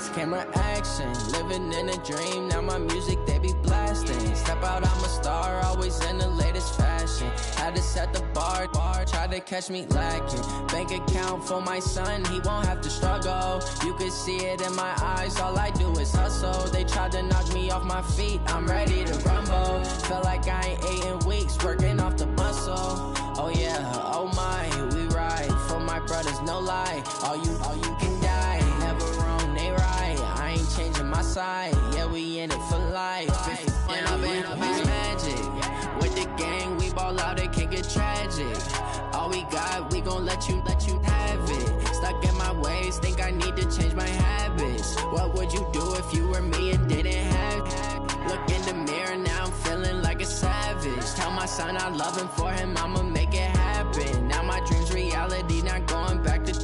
lights, camera, action. Living in a dream, now my music they be blasting. Step out, I'm a star, always in the latest fashion. Had to set the bar, try to catch me lacking. Bank account for my son, he won't have to struggle. You can see it in my eyes, all I do is hustle. They tried to knock me off my feet, I'm ready to rumble. Felt like I ain't ate in weeks, working off the muscle. Oh yeah, oh my, we ride for my brothers, no lie. All you can die, never wrong, they right. I ain't changing my side, yeah, we in it for life. When I've been magic, with the gang, we ball out, it can get tragic. All we got, we gon' let you have it. Stuck in my ways, think I need to change my habits. What would you do if you were me and didn't have it? Look in the mirror, now I'm feeling like a savage. Tell my son I love him, for him I'ma make it happen. Now my dream's reality, not going back to.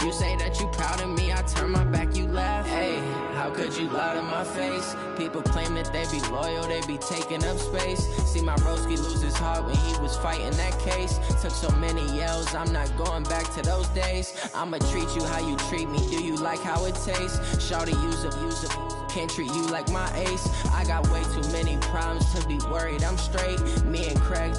You say that you proud of me, I turn my back, you laugh. Hey, how could you lie to my face? People claim that they be loyal, they be taking up space. See my broski lose his heart when he was fighting that case. Took so many yells, I'm not going back to those days. I'ma treat you how you treat me, do you like how it tastes? Shawty, use it. Can't treat you like my ace. I got way too many problems to be worried, I'm straight. Me and Craig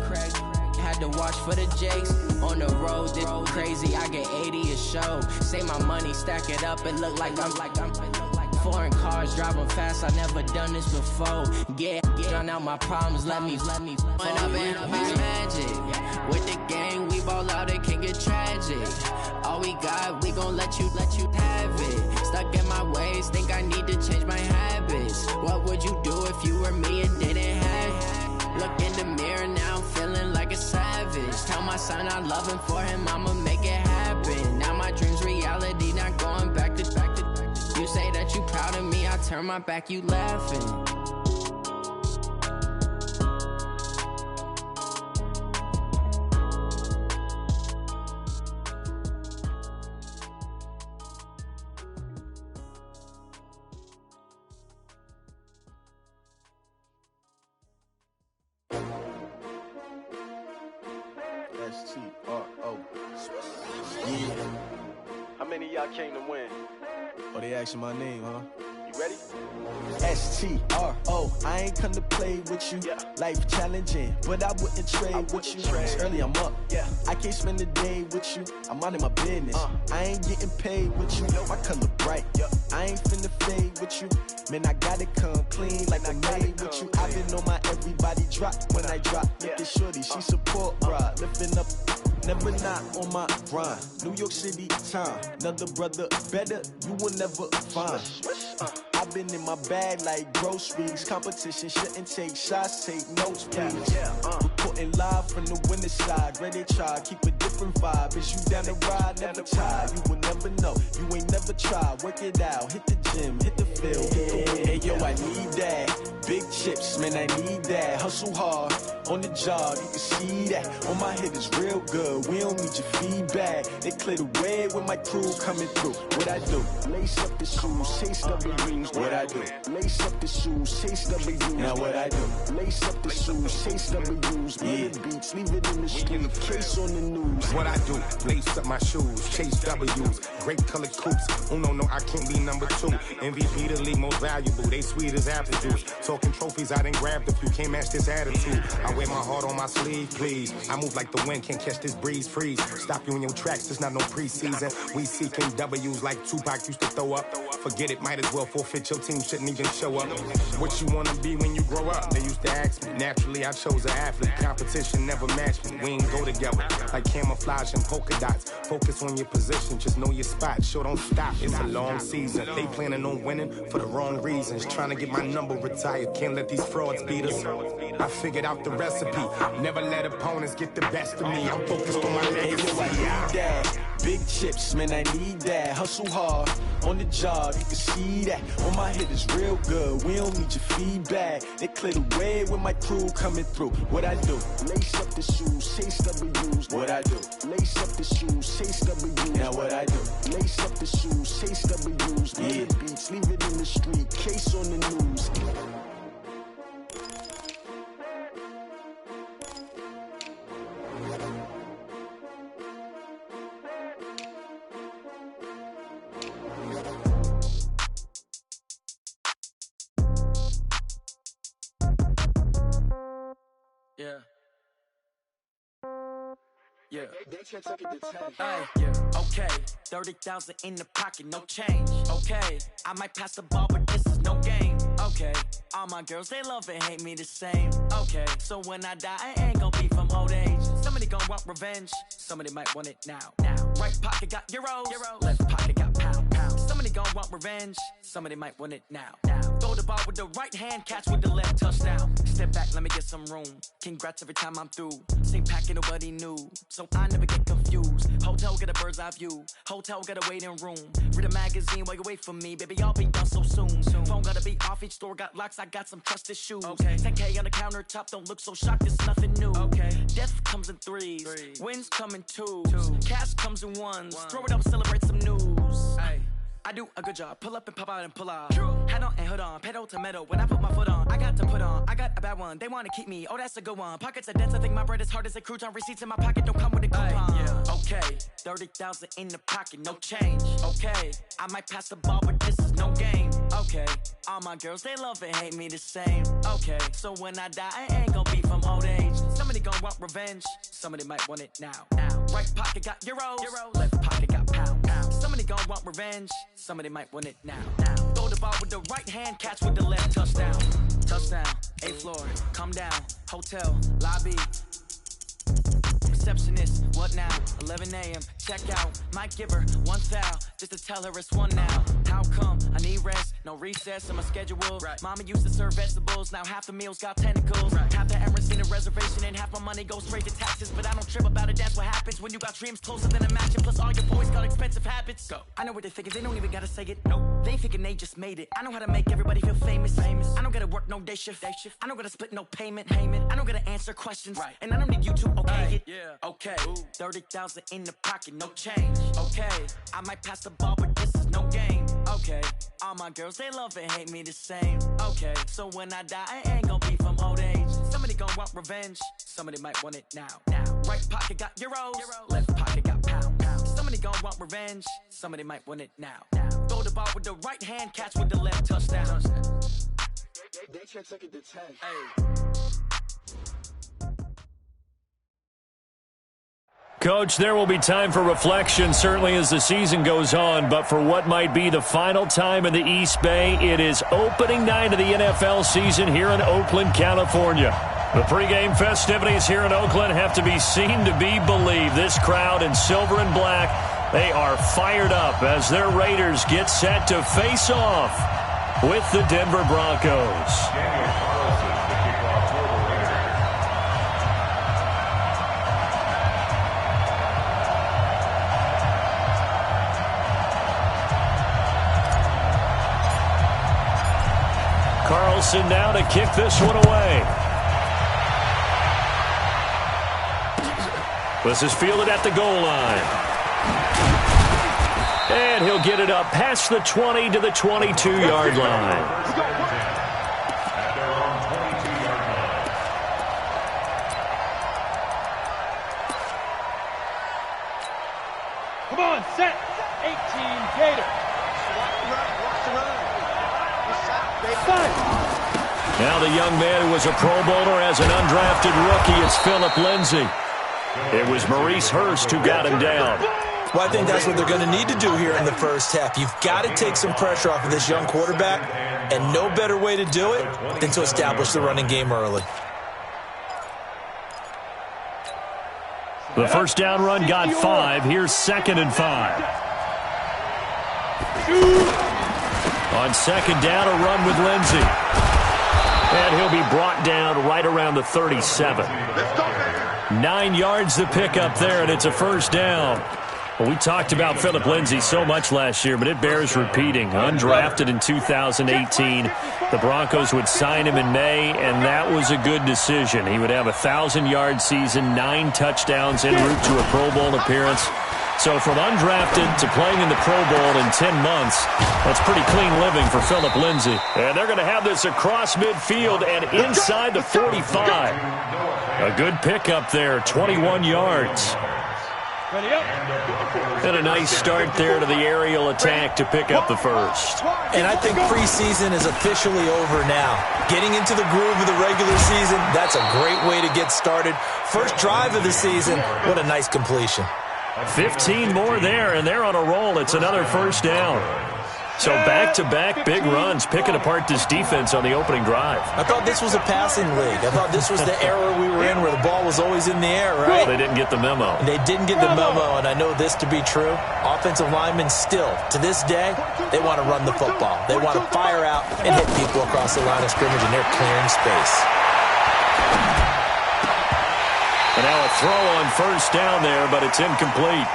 had to watch for the Jakes. On the road, this crazy, I get 80 a show. Say my money, stack it up, it look like I'm foreign cars, driving fast, I never done this before. Get drown out my problems, let me When I've been magic, with the gang, we ball out, it can get tragic. All we got, we gon' let you have it. Stuck in my ways, think I need to change my habits. What would you do if you were me and didn't have it? Look in the mirror, now I'm feeling like a savage. Tell my son I love him, for him I'ma make it happen. Now my dream's reality, not going back to. You say that you proud of me, I turn my back, you laughing. S-T-R-O. Yeah. How many of y'all came to win? Oh, they asking my name, huh? You ready? S-T-R-O. I ain't come to play with you. Yeah. Life challenging, but I wouldn't trade with you. It's early, I'm up. Yeah. I can't spend the day with you. I'm minding my business. I ain't getting paid with you. My color bright. I ain't finna fade with you. Man, I gotta come clean like I made with you. I've been on my everybody drop when I drop. Look at shorty, she support ride. Lifting up, never not on my grind. New York City time. Another brother better, you will never find. I've been in my bag like groceries. Competition shouldn't take shots, take notes, please. Reporting live from the winter side. Ready to try, keep a different vibe. Is you down the ride, never tired. You will never know, you ain't never tried. Work it out, hit the gym, hit the field, hit the Hey yo, I need that. Big chips, man, I need that. Hustle hard, on the job, you can see that. On my hit is real good, we don't need your feedback. They clear the way with my crew coming through. What I do? Lace up the shoes, chase W's. What I do? Lace up the shoes, chase W's. Now what I do? Lace up the shoes, chase W's. Yeah. Beats, leave it in the street, case on the news. What I do? Lace up my shoes, chase W's. Great colored coops. Oh no, I can't be number 2. MVP the league most valuable. They sweet as apple juice. Talking trophies, I done grabbed a few. Can't match this attitude. I wear my heart on my sleeve, please. I move like the wind, can't catch this breeze. Freeze. Stop you in your tracks. There's not no preseason. We seeking W's like Tupac used to throw up. Forget it, might as well forfeit. Your team shouldn't even show up. What you wanna be when you grow up? They used to ask me. Naturally, I chose an athlete. Competition never matched me. We ain't go together like camouflage and polka dots. Focus on your position, just know your spot. Sure, don't stop. It's a long season. They planning on winning for the wrong reasons. Trying to get my number retired. Can't let these frauds beat us. I figured out the recipe. Never let opponents get the best of me. I'm focused on my legacy. Big chips, man, I need that. Hustle hard, on the job, you can see that. On my hit is real good, we don't need your feedback. They clear the way with my crew coming through. What I do? Lace up the shoes, chase W's. What I do? Lace up the shoes, chase W's. Now what I do? Lace up the shoes, chase W's. Yeah. Beats, leave it in the street, case on the news. Yeah. Yeah. Okay, 30,000 in the pocket, no change. Okay, I might pass the ball, but this is no game. Okay, all my girls, they love and hate me the same. Okay, so when I die, I ain't gonna be from old age. Somebody gon' want revenge, somebody might want it now. Right pocket got euros, left pocket got pound. Somebody gon' want revenge, somebody might want it now. Throw the ball with the right hand, catch with the left, touchdown. Step back, let me get some room. Congrats every time I'm through. Same packet, nobody knew, so I never get confused. Hotel get a bird's eye view. Hotel get a waiting room. Read a magazine while you wait for me, baby. I'll be done so soon. Phone gotta be off. Each store got locks. I got some trusted shoes. Okay. 10K on the countertop. Don't look so shocked. It's nothing new. Okay. Death comes in threes. Wins come in twos. Cash comes in ones. Throw it up, celebrate some news. Hey. I do a good job. Pull up and pop out and pull out. Hat on and hood on. Pedal to metal. When I put my foot on, I got to put on. I got a bad one. They want to keep me. Oh, that's a good one. Pockets are dense. I think my bread is hard as a crouton. Receipts in my pocket don't come with a coupon. Yeah. Okay. 30,000 in the pocket. No change. Okay. I might pass the ball, but this is no game. Okay. All my girls, they love and hate me the same. Okay. So when I die, I ain't gonna be from old age. Somebody gon' want revenge. Somebody might want it now. Right pocket got euros. Left pocket got pound. Somebody gon' want revenge. Somebody might want it now. Throw the ball with the right hand, catch with the left, touchdown. Touchdown, 8th floor, come down, hotel, lobby. Receptionist, what now? 11 a.m., check out, might give her one foul, just to tell her it's one now. How come? I need rest, no recess in my schedule. Right. Mama used to serve vegetables, now half the meals got tentacles. Right. Half the errands need a reservation and half my money goes straight to taxes. But I don't trip about it, that's what happens when you got dreams closer than a match. And plus all your boys got expensive habits. Go. I know what they're thinking, they don't even gotta say it. Nope. They thinking they just made it. I know how to make everybody feel famous. I don't gotta work no day shift. I don't gotta split no payment. I don't gotta answer questions. Right. And I don't need you to okay it. Yeah. Okay. 30,000 in the pocket, no change. Okay. I might pass the ball, but this is no game. Okay. All my girls, they love and hate me the same. Okay. So when I die, I ain't gonna be from old age. Somebody gon' want revenge. Somebody might want it now. Right pocket got euros. Left pocket got pound. Somebody gon' want revenge. Somebody might want it now. Throw the ball with the right hand, catch with the left, touchdown. They check second to 10. Hey. Coach, there will be time for reflection, certainly as the season goes on, but for what might be the final time in the East Bay, it is opening night of the NFL season here in Oakland, California. The pregame festivities here in Oakland have to be seen to be believed. This crowd in silver and black, they are fired up as their Raiders get set to face off with the Denver Broncos. Carlson now to kick this one away. This is fielded at the goal line. And he'll get it up past the 20 to the 22-yard line. Come on, set. 18 Gator. Now the young man who was a Pro Bowler as an undrafted rookie, it's Philip Lindsay. It was Maurice Hurst who got him down. Well, I think that's what they're going to need to do here in the first half. You've got to take some pressure off of this young quarterback, and no better way to do it than to establish the running game early. The first down run got 5. Here's 2nd and 5. On 2nd down, a run with Lindsay. And he'll be brought down right around the 37. 9 yards to pick up there, and it's a first down. Well, we talked about Philip Lindsay so much last year, but it bears repeating. Undrafted in 2018. The Broncos would sign him in May, and that was a good decision. He would have a 1,000-yard season, 9 touchdowns en route to a Pro Bowl appearance. So from undrafted to playing in the Pro Bowl in 10 months, that's pretty clean living for Philip Lindsay. And they're going to have this across midfield and inside the 45. A good pickup there, 21 yards. And a nice start there to the aerial attack to pick up the first. And I think preseason is officially over now. Getting into the groove of the regular season, That's a great way to get started. First drive of the season. What a nice completion. 15 more there, and they're on a roll. It's another first down. So back-to-back big runs, picking apart this defense on the opening drive. I thought this was a passing league. I thought this was the era we were in where the ball was always in the air, right? They didn't get the memo. They didn't get the memo, and I know this to be true. Offensive linemen still, to this day, they want to run the football. They want to fire out and hit people across the line of scrimmage, and they're clearing space. And now a throw on first down there, but it's incomplete.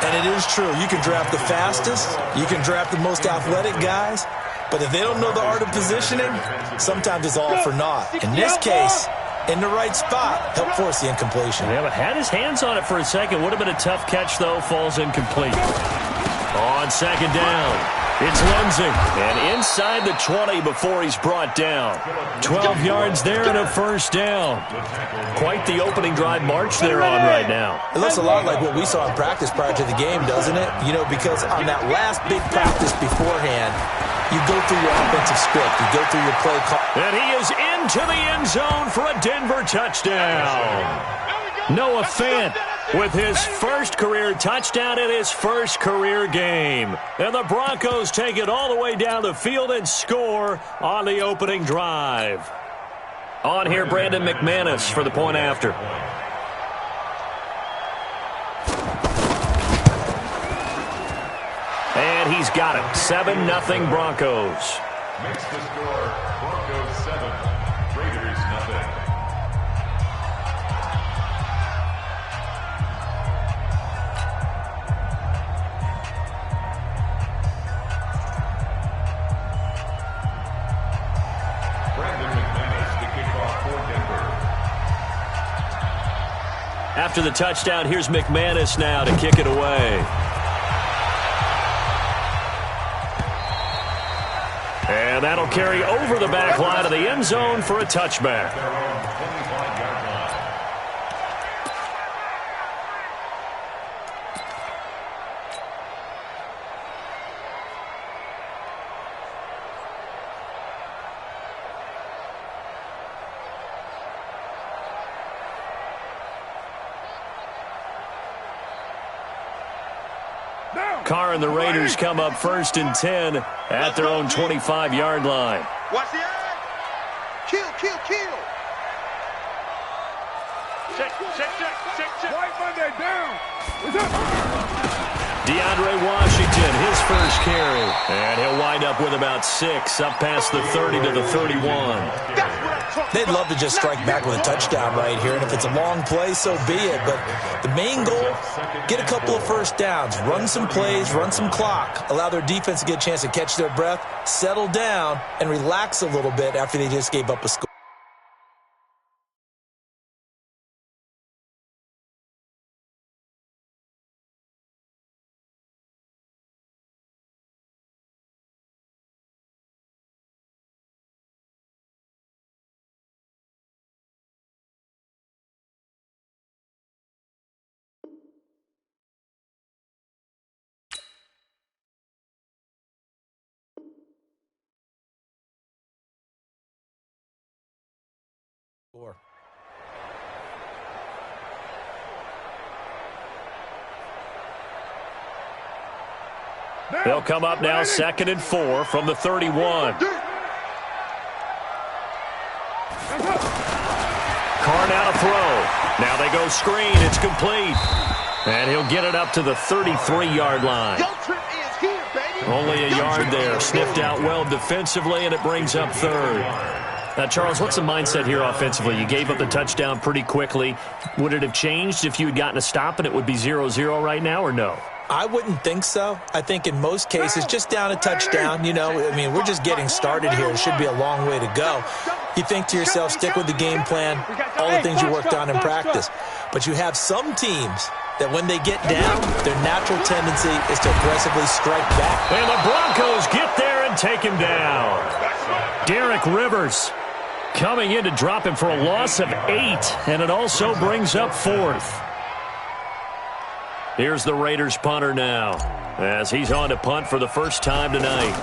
And it is true. You can draft the fastest. You can draft the most athletic guys. But if they don't know the art of positioning, sometimes it's all for naught. In this case, in the right spot, helped force the incompletion. Yeah, but had his hands on it for a second. Would have been a tough catch, though. Falls incomplete. On second down, it's Lindsey. And inside the 20 before he's brought down. 12 yards there and a first down. Quite the opening drive march they're on right now. It looks a lot like what we saw in practice prior to the game, doesn't it? You know, because on that last big practice beforehand, you go through your offensive script. You go through your play call. And he is into the end zone for a Denver touchdown. Noah Fant with his first career touchdown in his first career game. And the Broncos take it all the way down the field and score on the opening drive. On here, Brandon McManus for the point after. And he's got it. 7-0 Broncos. Makes the score Broncos 7, Raiders 0. After the touchdown, here's McManus now to kick it away. And that'll carry over the back line of the end zone for a touchback. Carr and the Raiders come up 1st and 10 at their own 25-yard line. Watch the eye. Kill. Check. White Monday down. DeAndre Washington, his first carry. And he'll wind up with about 6, up past the 30 to the 31. They'd love to just strike back with a touchdown right here, and if it's a long play, so be it. But the main goal, get a couple of first downs, run some plays, run some clock, allow their defense to get a chance to catch their breath, settle down, and relax a little bit after they just gave up a score. They'll come up now 2nd and 4 from the 31. Carr now to throw. Now they go screen. It's complete. And he'll get it up to the 33-yard line. Only a yard there. Sniffed out well defensively, and it brings up 3rd. Now, Charles, what's the mindset here offensively? You gave up the touchdown pretty quickly. Would it have changed if you had gotten a stop and it would be 0-0 right now, or no? I wouldn't think so. I think in most cases, just down a touchdown, you know, I mean, we're just getting started here. It should be a long way to go. You think to yourself, stick with the game plan, all the things you worked on in practice. But you have some teams that when they get down, their natural tendency is to aggressively strike back. And the Broncos get there and take him down. Derek Rivers coming in to drop him for a loss of 8, and it also brings up 4th. Here's the Raiders punter now, as he's on to punt for the first time tonight.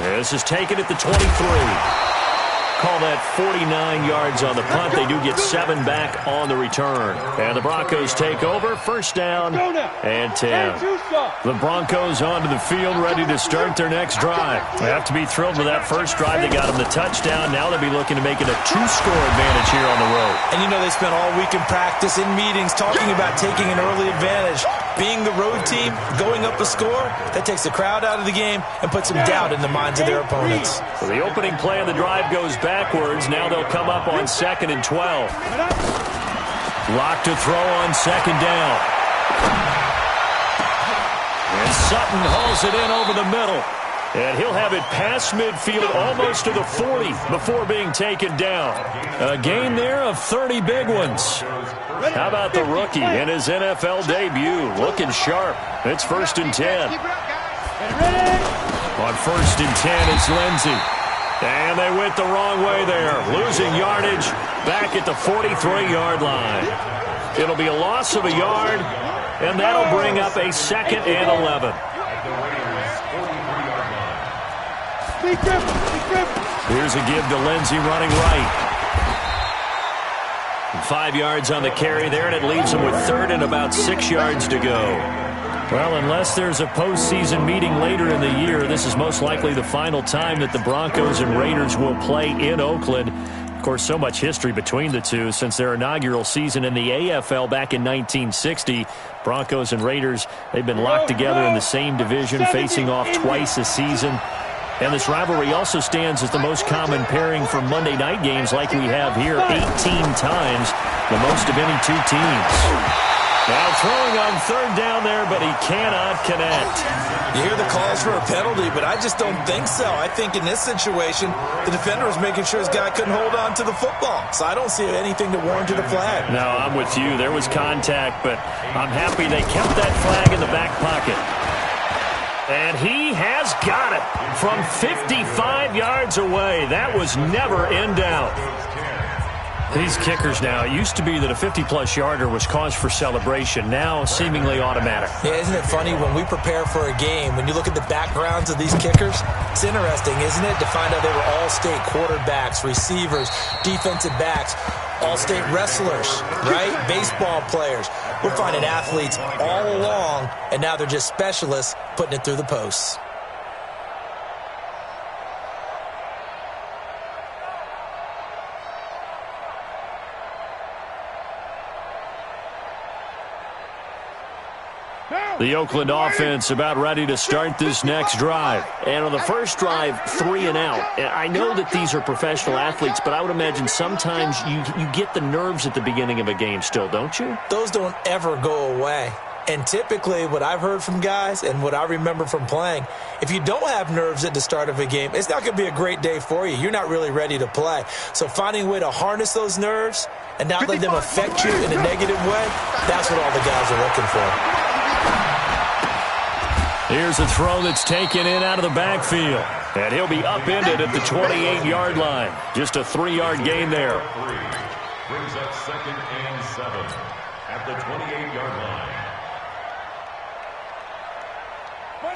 This is taken at the 23. Call that 49 yards on the punt. They do get 7 back on the return. And the Broncos take over. First down and 10. The Broncos onto the field, ready to start their next drive. They have to be thrilled with that first drive. They got them the touchdown. Now they'll be looking to make it a 2-score advantage here on the road. And you know they spent all week in practice, in meetings, talking about taking an early advantage. Being the road team, going up a score, that takes the crowd out of the game and puts some doubt in the minds of their opponents. So the opening play of the drive goes backwards. Now they'll come up on 2nd and 12. Lock to throw on 2nd down. And Sutton hauls it in over the middle. And he'll have it past midfield almost to the 40 before being taken down. A gain there of 30 big ones. How about the rookie in his NFL debut? Looking sharp. It's 1st and 10. On 1st and 10, it's Lindsey. And they went the wrong way there. Losing yardage back at the 43-yard line. It'll be a loss of a yard, and that'll bring up a 2nd and 11. Here's a give to Lindsey running right. 5 yards on the carry there, and it leaves them with 3rd and about 6 yards to go. Well, unless there's a postseason meeting later in the year, this is most likely the final time that the Broncos and Raiders will play in Oakland. Of course, so much history between the two since their inaugural season in the AFL back in 1960. Broncos and Raiders, they've been locked together in the same division, facing off twice a season. And this rivalry also stands as the most common pairing for Monday night games like we have here, 18 times, the most of any two teams. Now throwing on 3rd down there, but he cannot connect. You hear the calls for a penalty, but I just don't think so. I think in this situation, the defender was making sure his guy couldn't hold on to the football. So I don't see anything to warrant a flag. No, I'm with you. There was contact, but I'm happy they kept that flag in the back pocket. And he has got it from 55 yards away. That was never in doubt. These kickers now, it used to be that a 50-plus yarder was cause for celebration. Now, seemingly automatic. Yeah, isn't it funny when we prepare for a game, when you look at the backgrounds of these kickers, it's interesting, isn't it, to find out they were all-state quarterbacks, receivers, defensive backs, all-state wrestlers, right? Baseball players. We're finding athletes all along, and now they're just specialists putting it through the posts. The Oakland offense about ready to start this next drive. And on the first drive, 3 and out. I know that these are professional athletes, but I would imagine sometimes you get the nerves at the beginning of a game still, don't you? Those don't ever go away. And typically what I've heard from guys and what I remember from playing, if you don't have nerves at the start of a game, it's not going to be a great day for you. You're not really ready to play. So finding a way to harness those nerves and not let them affect you in a negative way, that's what all the guys are looking for. Here's a throw that's taken in out of the backfield. And he'll be upended at the 28-yard line. Just a 3-yard gain there. Brings up 2nd and 7 at the 28-yard line.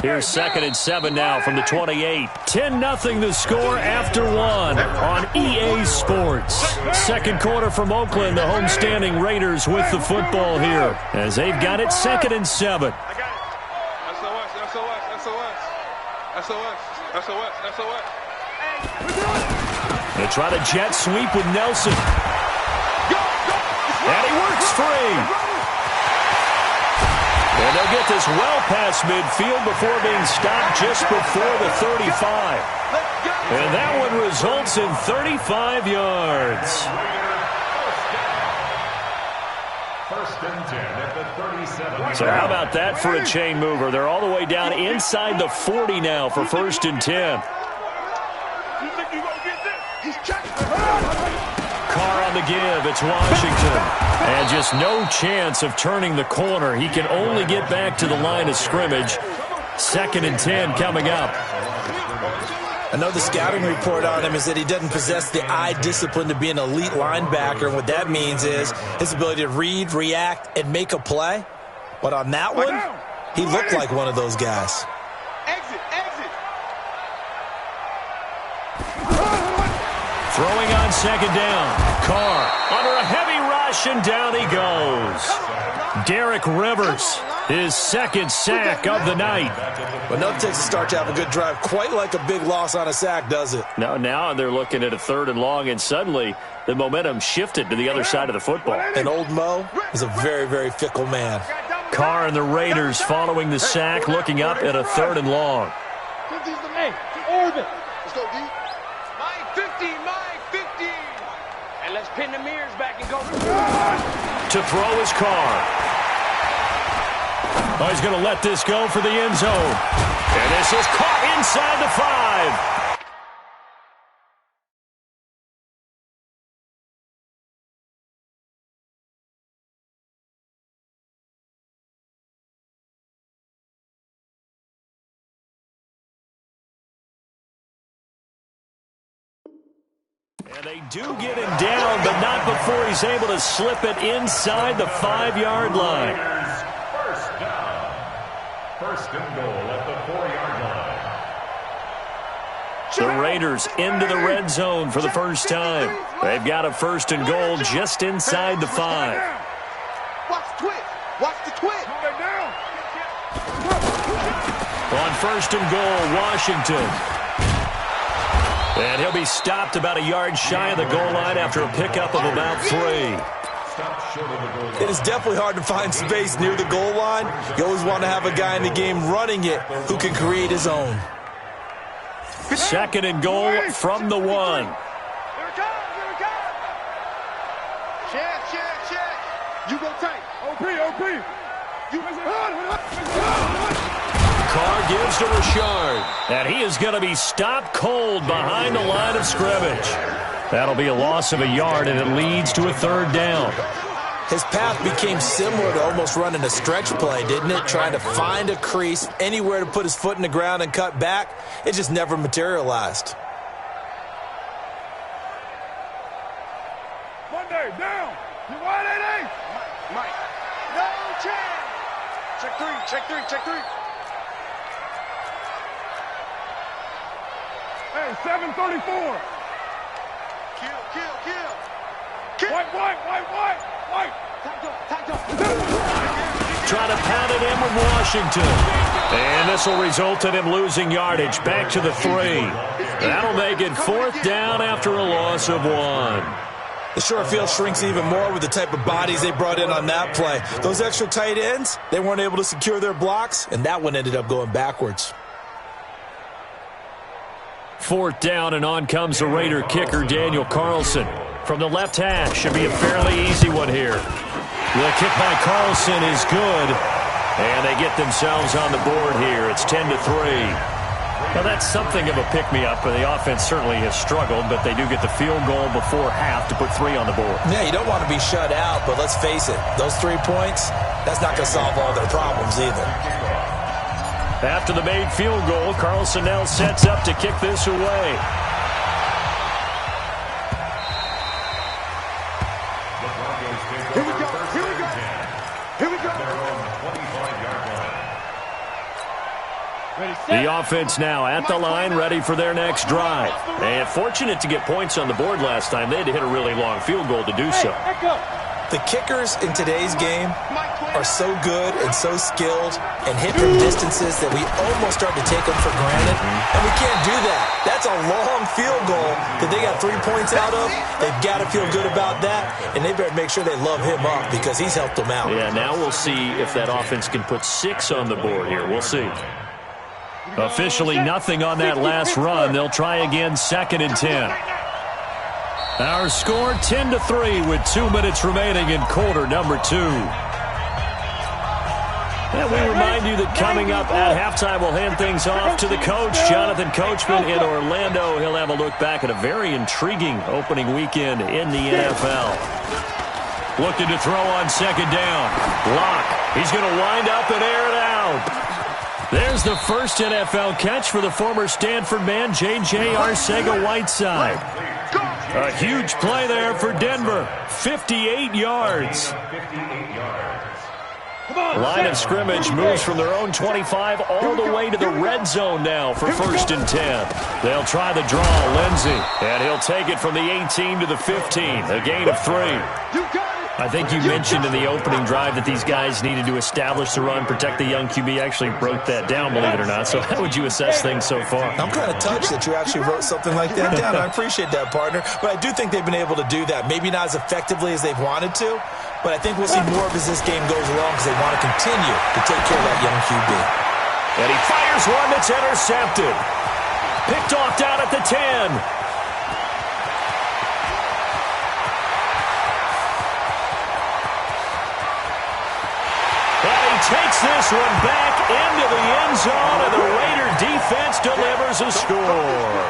Here's 2nd and 7 now from the 28. 10-0 the score after 1 on EA Sports. Second quarter from Oakland, the homestanding Raiders with the football here as they've got it 2nd and 7. SOS. They try to jet sweep with Nelson. And he works free. And they'll get this well past midfield before being stopped just before the 35. And that one results in 35 yards. 1st and 10 at the 37. So how about that for a chain mover? They're all the way down inside the 40 now for 1st and 10. Carr on the give. It's Washington. And just no chance of turning the corner. He can only get back to the line of scrimmage. 2nd and 10 coming up. I know the scouting report on him is that he doesn't possess the eye discipline to be an elite linebacker. What that means is his ability to read, react, and make a play. But on that one, he looked like one of those guys. Exit. Throwing on second down. Carr under a heavy rush, and down he goes. Derek Rivers, his second sack of the night. But nothing takes a start to have a good drive, quite like a big loss on a sack, does it? Now they're looking at a 3rd and long, and suddenly the momentum shifted to the other side of the football. And old Mo is a very, very fickle man. Carr and the Raiders following the sack, looking up at a 3rd and long. Orbit. Let's go, D. My 50. And let's pin the mirrors back and go. To throw his Carr. Oh, he's going to let this go for the end zone. And this is caught inside the 5. And they do get him down, but not before he's able to slip it inside the 5-yard line. First down. First and goal at the 4-yard line. The Raiders into the red zone for the first time. They've got a 1st and goal just inside the 5. Watch the twist. Watch the twist. On 1st and goal, Washington. And he'll be stopped about a yard shy of the goal line after a pickup of about 3. It is definitely hard to find space near the goal line. You always want to have a guy in the game running it who can create his own. 2nd and goal from the 1. Here it comes. Check. You go tight. OP. Carr gives to Richard, and he is going to be stopped cold behind the line of scrimmage. That'll be a loss of a yard, and it leads to a 3rd down. His path became similar to almost running a stretch play, didn't it? Trying to find a crease, anywhere to put his foot in the ground and cut back. It just never materialized. Monday, down. You wide, 88? Mike. No chance. Check three. Hey, 734. Kill. White. Trying to pound it in with Washington. And this will result in him losing yardage back to the 3. That'll make it 4th down after a loss of 1. The short field shrinks even more with the type of bodies they brought in on that play. Those extra tight ends, they weren't able to secure their blocks, and that one ended up going backwards. 4th down, and on comes the Raider kicker, Daniel Carlson. From the left hash, should be a fairly easy one here. The kick by Carlson is good, and they get themselves on the board here. It's 10-3. Now, that's something of a pick-me-up, and the offense certainly has struggled, but they do get the field goal before half to put 3 on the board. Yeah, you don't want to be shut out, but let's face it, those 3 points, that's not going to solve all their problems either. After the made field goal, Carlson now sets up to kick this away. Here we go. The offense now at the line, ready for their next drive. And fortunate to get points on the board last time. They had to hit a really long field goal to do so. The kickers in today's game are so good and so skilled and hit from distances that we almost start to take them for granted. And we can't do that. That's a long field goal that they got 3 points out of. They've got to feel good about that, and they better make sure they love him up because he's helped them out. Yeah, now we'll see if that offense can put 6 on the board here. We'll see. Officially nothing on that last run. They'll try again, 2nd and 10. Our score 10-3 with 2 minutes remaining in quarter number 2. And we remind you that coming up at halftime, we'll hand things off to the coach, Jonathan Coachman in Orlando. He'll have a look back at a very intriguing opening weekend in the NFL. Looking to throw on 2nd down. Locke. He's going to wind up and air it out. There's the first NFL catch for the former Stanford man, J.J. Arcega-Whiteside. A huge play there for Denver. 58 yards. Line of scrimmage moves from their own 25 all the way to the red zone now for 1st and 10. They'll try the draw, Lindsey, and he'll take it from the 18 to the 15, a gain of 3. I think you mentioned in the opening drive that these guys needed to establish the run, protect the young QB. Actually broke that down, believe it or not. So how would you assess things so far? I'm kind of touched that you actually wrote something like that down. I appreciate that, partner. But I do think they've been able to do that. Maybe not as effectively as they've wanted to, but I think we'll see more of as this game goes along because they want to continue to take care of that young QB. And he fires one that's intercepted. Picked off down at the 10. Takes this one back into the end zone, and the Raider defense delivers a score.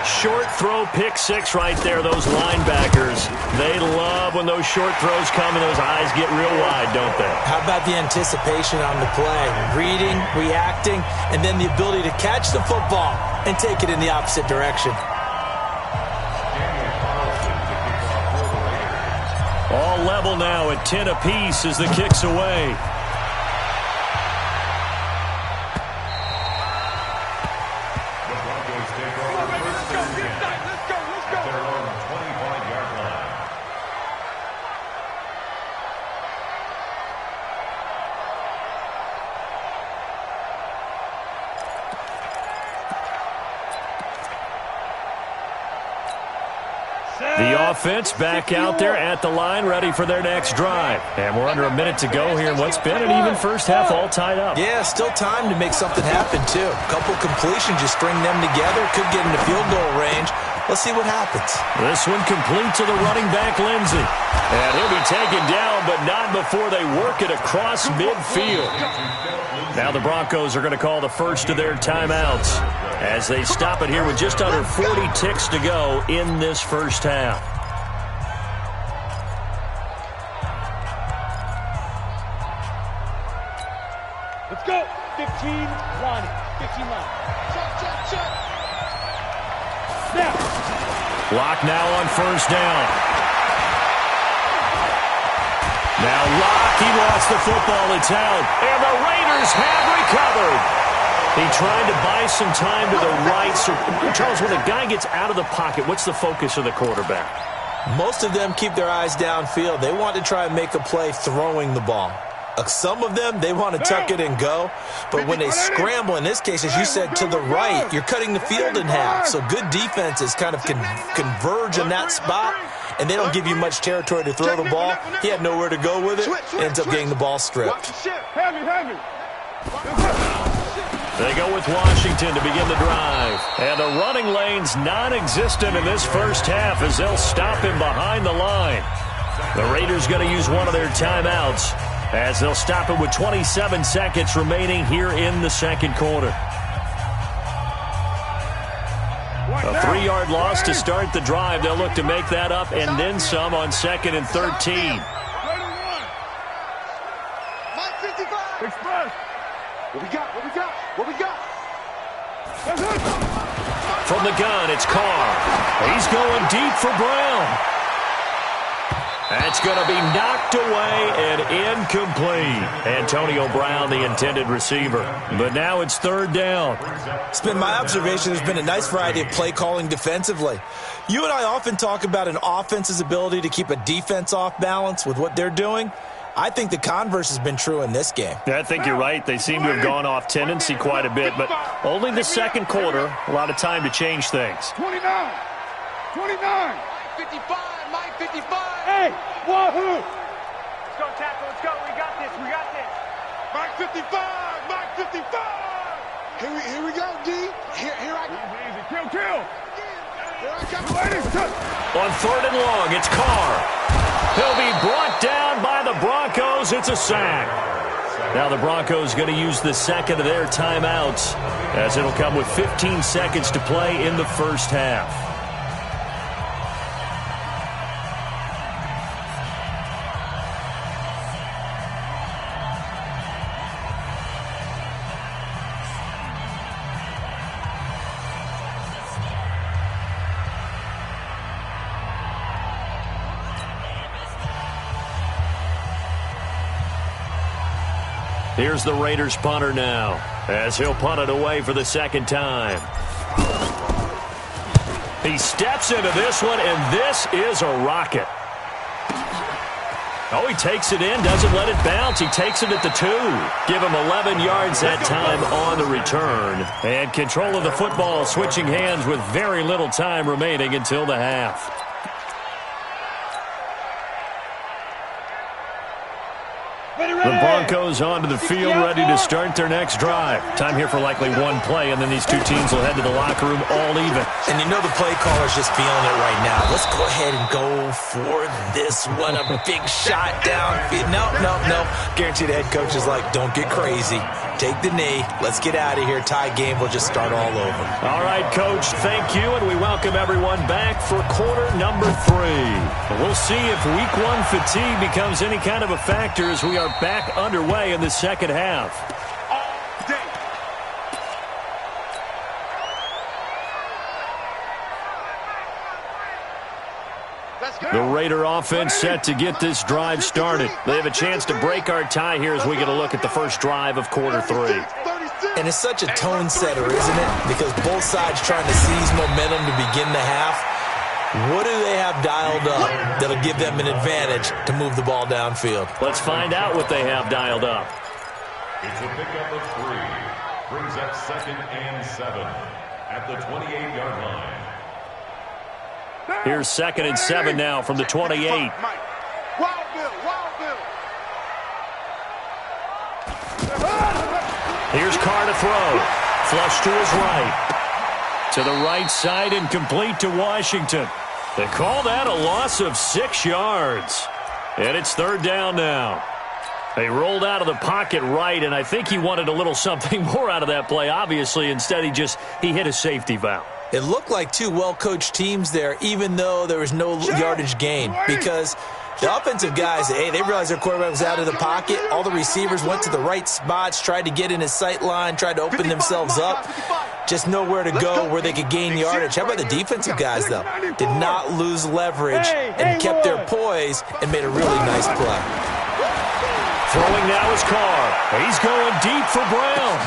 Short throw, pick six right there, those linebackers. They love when those short throws come and those eyes get real wide, don't they? How about the anticipation on the play? Reading, reacting, and then the ability to catch the football and take it in the opposite direction. All level now at 10 apiece as the kick's away. The offense back out there at the line, ready for their next drive. And we're under a minute to go here in what's been an even first half, all tied up. Yeah, still time to make something happen, too. A couple completions, just string them together. Could get into field goal range. Let's see what happens. This one complete to the running back, Lindsey. And he'll be taken down, but not before they work it across midfield. Now the Broncos are going to call the first of their timeouts as they stop it here with just under 40 ticks to go in this first half. Let's go. 15 line. 15 line. Check. Now. Lock now on first down. Now Lock, he lost the football. It's out. And the Raiders have recovered. He tried to buy some time to the right. So, Charles, when a guy gets out of the pocket, what's the focus of the quarterback? Most of them keep their eyes downfield. They want to try and make a play throwing the ball. Some of them, they want to tuck it and go. But when they scramble, in this case, as you said, to the right, you're cutting the field in half. So good defenses kind of converge in that spot, and they don't give you much territory to throw the ball. He had nowhere to go with it. Ends up getting the ball stripped. They go with Washington to begin the drive. And the running lane's non-existent in this first half as they'll stop him behind the line. The Raiders going to use one of their timeouts as they'll stop it with 27 seconds remaining here in the second quarter. A 3-yard loss to start the drive. They'll look to make that up and then some on 2nd and 13. What we got? From the gun, it's Carr. He's going deep for Brown. That's going to be knocked away and incomplete. Antonio Brown, the intended receiver. But now it's 3rd down. It's been my observation there's been a nice variety of play calling defensively. You and I often talk about an offense's ability to keep a defense off balance with what they're doing. I think the converse has been true in this game. Yeah, I think you're right. They seem to have gone off tendency quite a bit, but only the second quarter, a lot of time to change things. 29. 55, Mike 55. Hey, wahoo. Let's go, tackle. Let's go. We got this. Mike 55. Here we go, D. Here I go. Easy. Kill. Here I come. On 3rd and long, it's Carr. He'll be brought down by the Broncos. It's a sack. Now the Broncos going to use the second of their timeouts as it'll come with 15 seconds to play in the first half. Here's the Raiders punter now, as he'll punt it away for the second time. He steps into this one, and this is a rocket. Oh, he takes it in, doesn't let it bounce. He takes it at the 2. Give him 11 yards that time on the return. And control of the football switching hands with very little time remaining until the half. The Broncos onto the field, ready to start their next drive. Time here for likely one play, and then these two teams will head to the locker room all even. And you know the play caller's just feeling it right now. Let's go ahead and go for this one. A big shot downfield. No. Guaranteed the head coach is like, don't get crazy. Take the knee. Let's get out of here. Tie game will just start all over. All right, Coach, thank you, and we welcome everyone back for quarter number 3. We'll see if week 1 fatigue becomes any kind of a factor as we are back underway in the second half. The Raider offense set to get this drive started. They have a chance to break our tie here as we get a look at the first drive of quarter 3. And it's such a tone setter, isn't it? Because both sides trying to seize momentum to begin the half. What do they have dialed up that'll give them an advantage to move the ball downfield? Let's find out what they have dialed up. It's a pickup of 3. Brings up 2nd and 7 at the 28-yard line. Here's 2nd and 7 now from the 28. Wild Bill. Here's Carr to throw. Flush to his right. To the right side and complete to Washington. They call that a loss of 6 yards. And it's 3rd down now. They rolled out of the pocket right, and I think he wanted a little something more out of that play. Obviously, instead he hit a safety valve. It looked like two well-coached teams there, even though there was no yardage gain, because the offensive guys, they realized their quarterback was out of the pocket. All the receivers went to the right spots, tried to get in his sight line, tried to open themselves up. Just nowhere to go where they could gain yardage. How about the defensive guys, though? Did not lose leverage and kept their poise and made a really nice play. Throwing now is Carr. He's going deep for Brown.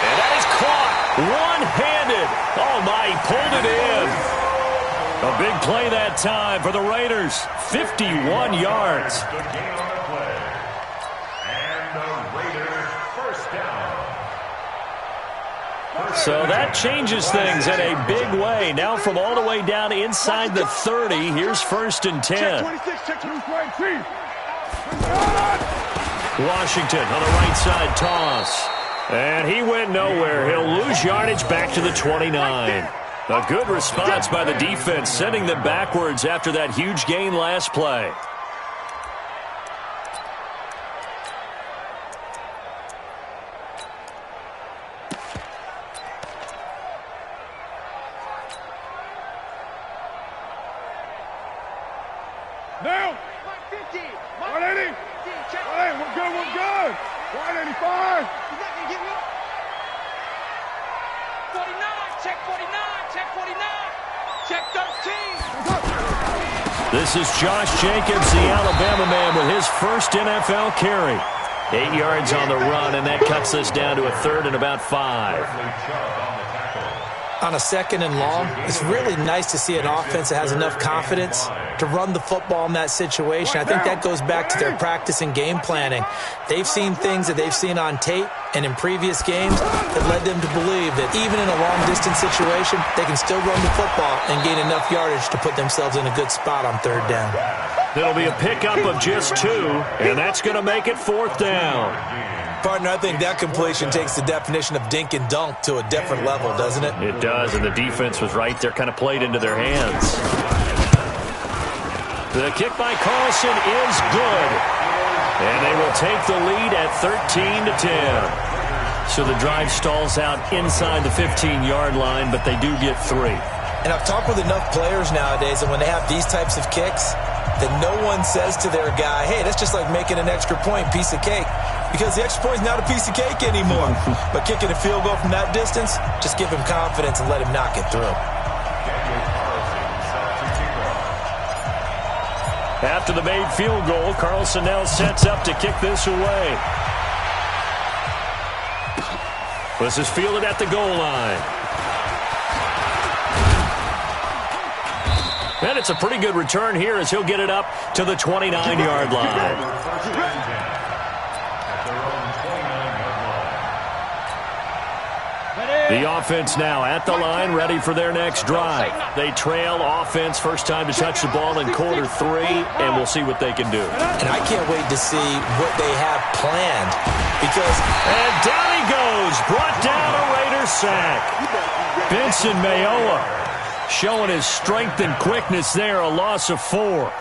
And that is caught one-handed. Oh, my, he pulled it in. A big play that time for the Raiders. 51 yards. So that changes things in a big way. Now from all the way down inside the 30, here's 1st and 10. Washington on the right side toss. And he went nowhere. He'll lose yardage back to the 29. A good response by the defense, sending them backwards after that huge gain last play. Now! 150! 180! Hey, we're good! 185! He's not gonna give me 49! Check 49! Check 49! Check 13! This is Josh Jacobs, the Alabama man, with his first NFL carry. 8 yards on the run, and that cuts us down to a 3rd and about 5. On a 2nd and long, it's really nice to see an offense that has enough confidence to run the football in that situation. I think that goes back to their practice and game planning. They've seen things that they've seen on tape and in previous games that led them to believe that even in a long-distance situation, they can still run the football and gain enough yardage to put themselves in a good spot on 3rd down. It'll be a pickup of just 2, and that's going to make it 4th down. Partner, I think that completion takes the definition of dink and dunk to a different level, doesn't it? It does, and the defense was right there, kind of played into their hands. The kick by Carlson is good. And they will take the lead at 13-10. So the drive stalls out inside the 15-yard line, but they do get 3. And I've talked with enough players nowadays that when they have these types of kicks, that no one says to their guy, hey, that's just like making an extra point, piece of cake. Because the extra point is not a piece of cake anymore. But kicking a field goal from that distance, just give him confidence and let him knock it through. After the made field goal, Carlson now sets up to kick this away. This is fielded at the goal line. And it's a pretty good return here as he'll get it up to the 29-yard line. The offense now at the line, ready for their next drive. They trail offense, first time to touch the ball in quarter 3, and we'll see what they can do. And I can't wait to see what they have planned. And down he goes, brought down a Raider sack. Benson Mayowa showing his strength and quickness there, a loss of 4.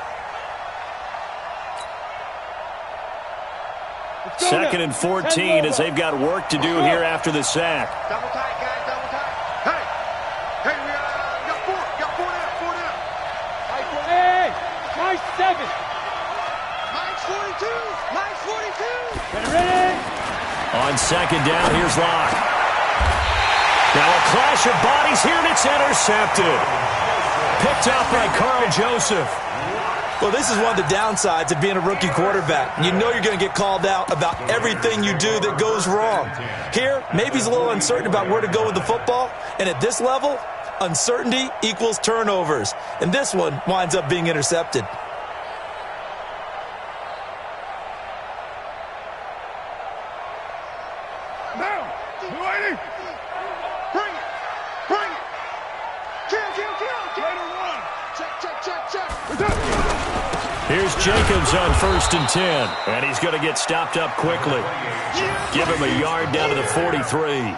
Second and 14 as they've got work to do here after the sack. Double tight, guys, double tight. Hey, we got 4 down. Hey, nice 7. Nice 42. Get ready. On second down, here's Locke. Now a clash of bodies here, and it's intercepted. Picked up by Carl Joseph. Well, this is one of the downsides of being a rookie quarterback. You know you're going to get called out about everything you do that goes wrong. Here, maybe he's a little uncertain about where to go with the football. And at this level, uncertainty equals turnovers. And this one winds up being intercepted. Now, waiting. Bring it. Kill. Raider 1. Check. Here's Jacobs on 1st and 10. And he's going to get stopped up quickly. Give him a yard down to the 43.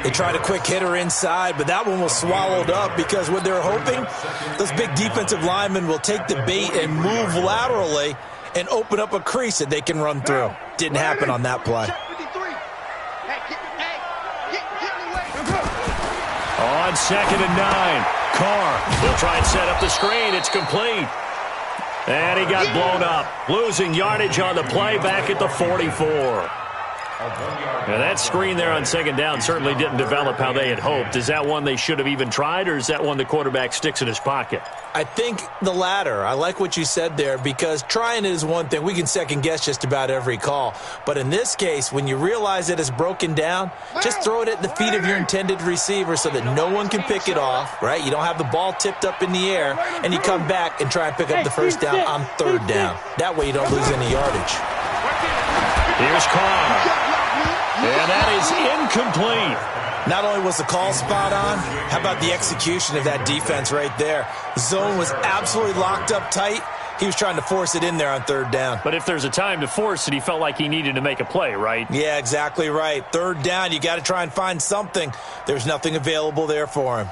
They tried a quick hitter inside, but that one was swallowed up because what they're hoping, those big defensive linemen will take the bait and move laterally and open up a crease that they can run through. Didn't happen on that play. On 2nd and 9. Carr, he'll try and set up the screen. It's complete. And he got blown up. Losing yardage on the play back at the 44. Now that screen there on 2nd down certainly didn't develop how they had hoped. Is that one they should have even tried, or is that one the quarterback sticks in his pocket? I think the latter. I like what you said there, because trying it is one thing. We can second guess just about every call. But in this case, when you realize it is broken down, just throw it at the feet of your intended receiver so that no one can pick it off, right? You don't have the ball tipped up in the air, and you come back and try and pick up the first down on 3rd down. That way you don't lose any yardage. Here's Carr. And that is incomplete. Not only was the call spot on, how about the execution of that defense right there? The zone was absolutely locked up tight. He was trying to force it in there on 3rd down. But if there's a time to force it, he felt like he needed to make a play, right? Yeah, exactly right. 3rd down, you got to try and find something. There's nothing available there for him.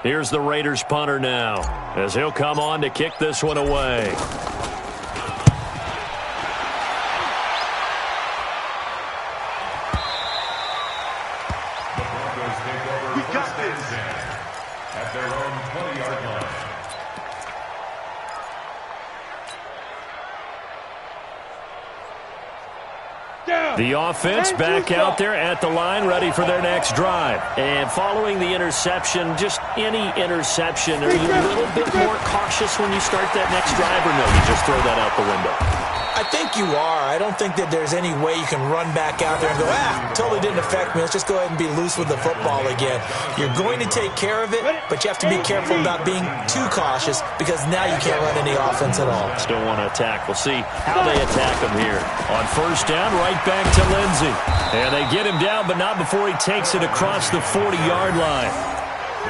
Here's the Raiders punter now, as he'll come on to kick this one away. We got this. At their own 20-yard line. The offense back out there at the line, ready for their next drive. And following the interception, just any interception, are you a little bit more cautious when you start that next drive, or no, you just throw that out the window? I think you are. I don't think that there's any way you can run back out there and go, totally didn't affect me. Let's just go ahead and be loose with the football again. You're going to take care of it, but you have to be careful about being too cautious, because now you can't run any offense at all. Still want to attack. We'll see how they attack him here. On 1st down, right back to Lindsey. And they get him down, but not before he takes it across the 40-yard line.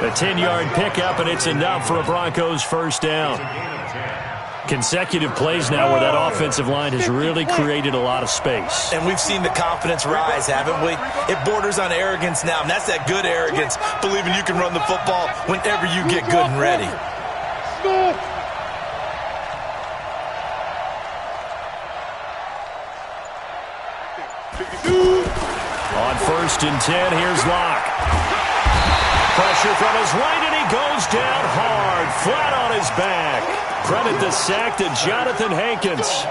A 10-yard pickup, and it's enough for a Broncos 1st down. Consecutive plays now where that offensive line has really created a lot of space. And we've seen the confidence rise, haven't we? It borders on arrogance now, and that's that good arrogance, believing you can run the football whenever you get good and ready. On 1st and 10, here's Locke. Pressure from his right, and he goes down hard, flat on his back. Credit the sack to Jonathan Hankins.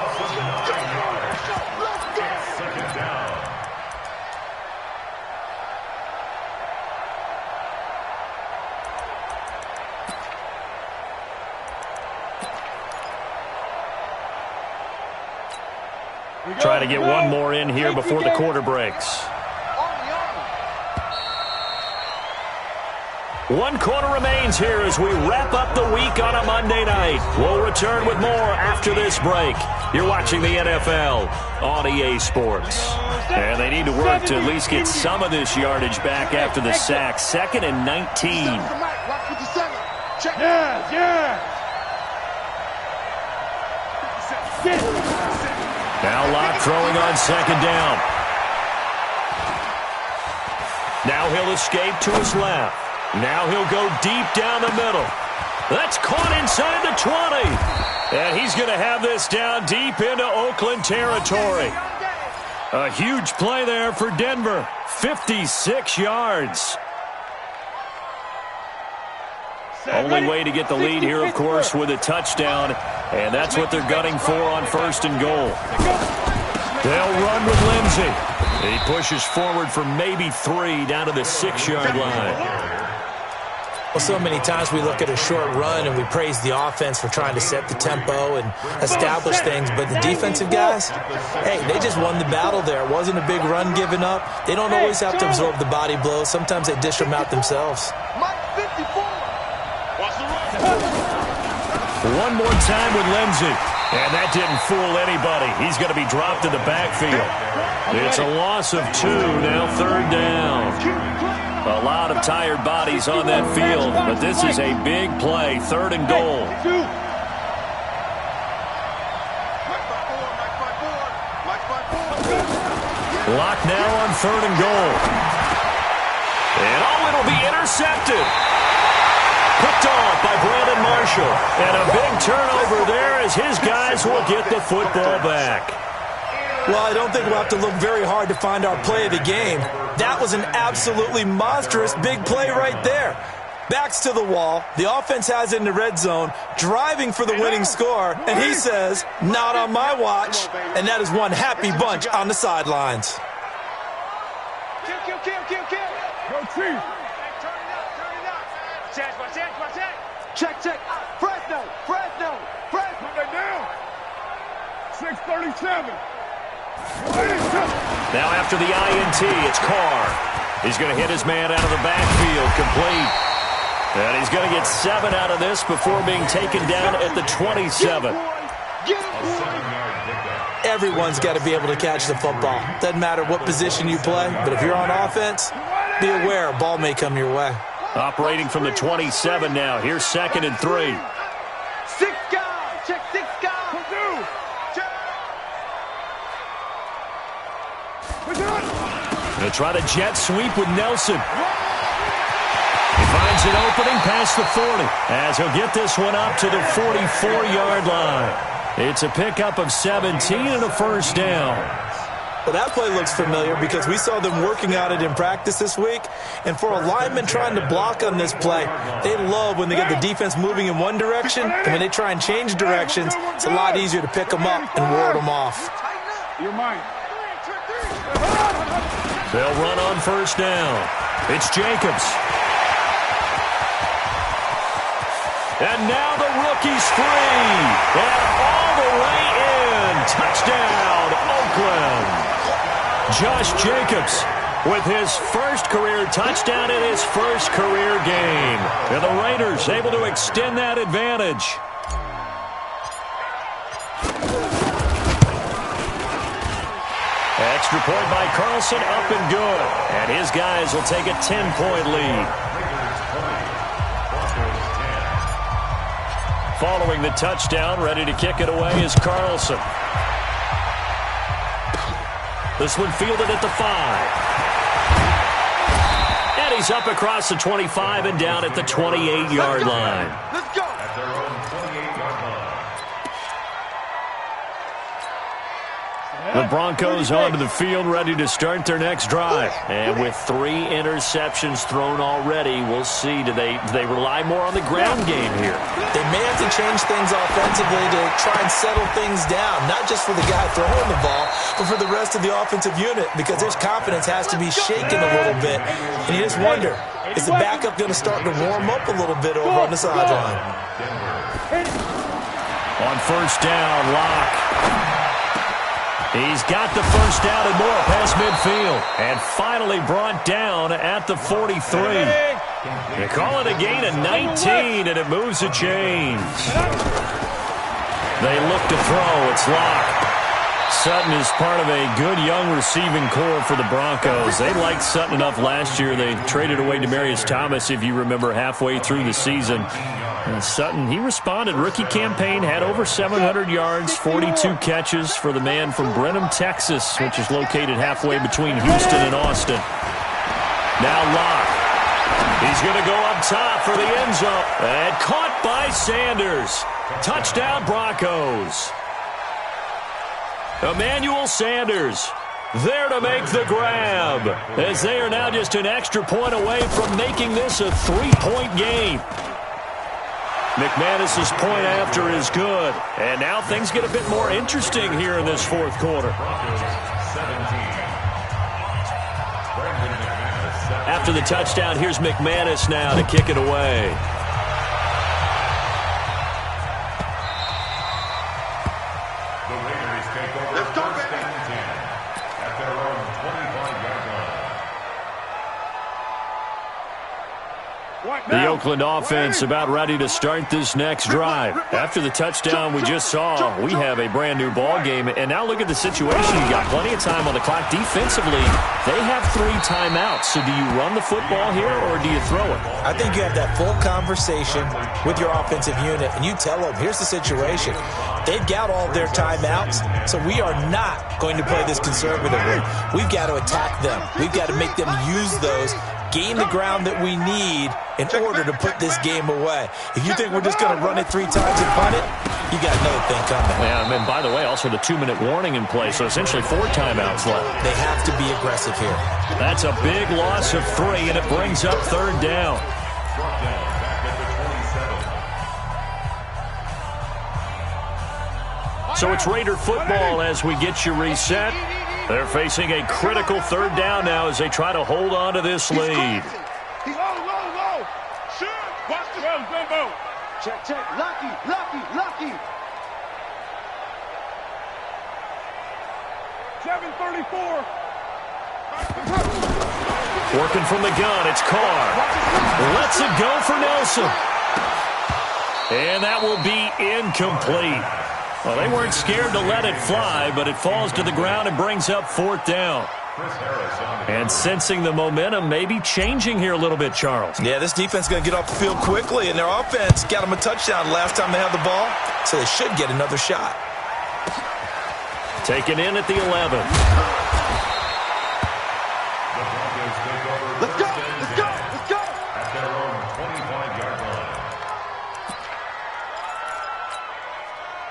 Try to get one more in here before the quarter breaks. 1 quarter remains here as we wrap up the week on a Monday night. We'll return with more after this break. You're watching the NFL on EA Sports. And they need to work to at least get some of this yardage back after the sack. 2nd and 19. Now Locke throwing on 2nd down. Now he'll escape to his left. Now he'll go deep down the middle. That's caught inside the 20. And he's going to have this down deep into Oakland territory. A huge play there for Denver. 56 yards. Only way to get the lead here, of course, with a touchdown. And that's what they're gunning for on 1st and goal. They'll run with Lindsey. He pushes forward for maybe 3 down to the 6-yard line. Well, so many times we look at a short run and we praise the offense for trying to set the tempo and establish things, but the defensive guys, hey, they just won the battle there. It wasn't a big run given up. They don't always have to absorb the body blows. Sometimes they dish them out themselves. One more time with Lindsey. And that didn't fool anybody. He's going to be dropped in the backfield. It's a loss of 2, now 3rd down. A lot of tired bodies on that field, but this is a big play, 3rd and goal. Locke now on 3rd and goal. And it'll be intercepted. Picked off by Brandon Marshall. And a big turnover there as his guys will get the football back. Well, I don't think we'll have to look very hard to find our play of the game. That was an absolutely monstrous big play right there. Backs to the wall. The offense has it in the red zone, driving for the winning score. And he says, not on my watch. And that is one happy bunch on the sidelines. Kill. Go team. Check. Fresno. Put that down. 6:37. Now after the INT, it's Carr. He's going to hit his man out of the backfield, complete. And he's going to get 7 out of this before being taken down at the 27. Everyone's got to be able to catch the football. Doesn't matter what position you play, but if you're on offense, be aware a ball may come your way. Operating from the 27 now. Here's 2nd and 3. 6 guys. Check 6 guys. Going to try to jet sweep with Nelson. He finds an opening past the 40 as he'll get this one up to the 44-yard line. It's a pickup of 17 and a 1st down. Well, that play looks familiar because we saw them working on it in practice this week. And for a lineman trying to block on this play, they love when they get the defense moving in one direction. And when they try and change directions, it's a lot easier to pick them up and ward them off. You're mine. They'll run on 1st down. It's Jacobs. And now the rookie's free. And all the way in. Touchdown, Oakland. Josh Jacobs with his 1st career touchdown in his 1st career game. And the Raiders able to extend that advantage. Extra point by Carlson, up and good. And his guys will take a 10-point lead. Following the touchdown, ready to kick it away is Carlson. This one fielded at the 5. And he's up across the 25 and down at the 28-yard line. Let's go. At their own 28-yard line. The Broncos onto the field, ready to start their next drive. And with 3 interceptions thrown already, we'll see. Do they rely more on the ground game here? They may have to change things offensively to try and settle things down, not just for the guy throwing the ball, but for the rest of the offensive unit, because their confidence has to be shaken a little bit. And you just wonder, is the backup going to start to warm up a little bit over on the sideline? On 1st down, Locke. He's got the first down and more past midfield. And finally brought down at the 43. They call it a gain of 19, and it moves the chains. They look to throw. It's Locke. Sutton is part of a good young receiving core for the Broncos. They liked Sutton enough last year. They traded away Demaryius Thomas, if you remember, halfway through the season. And Sutton, he responded. Rookie campaign, had over 700 yards, 42 catches for the man from Brenham, Texas, which is located halfway between Houston and Austin. Now Locke. He's going to go up top for the end zone. And caught by Sanders. Touchdown, Broncos. Emmanuel Sanders there to make the grab, as they are now just an extra point away from making this a 3-point game. McManus's point after is good, and now things get a bit more interesting here in this fourth quarter. After the touchdown, here's McManus now to kick it away. The Oakland offense about ready to start this next drive. After the touchdown we just saw, we have a brand new ball game. And now look at the situation. You got plenty of time on the clock. Defensively, they have 3 timeouts. So do you run the football here or do you throw it? I think you have that full conversation with your offensive unit, and you tell them, here's the situation. They've got all their timeouts, so we are not going to play this conservatively. We've got to attack them. We've got to make them use those, gain the ground that we need in order to put this game away. If you think we're just going to run it 3 times and punt it, you got another thing coming. Yeah, and by the way, also the 2-minute warning in play, so essentially 4 timeouts left. They have to be aggressive here. That's a big loss of 3, and it brings up 3rd down. So it's Raider football as we get you reset. They're facing a critical 3rd down now as they try to hold on to this lead. He's low. Shoot. Watch the go. Check. Lucky. 734. Working from the gun, it's Carr. Lets it go for Nelson. And that will be incomplete. Well, they weren't scared to let it fly, but it falls to the ground and brings up 4th down. And sensing the momentum, maybe changing here a little bit, Charles. Yeah, this defense is going to get off the field quickly, and their offense got them a touchdown last time they had the ball, so they should get another shot. Taken in at the 11. Let's go. At their own 25-yard line.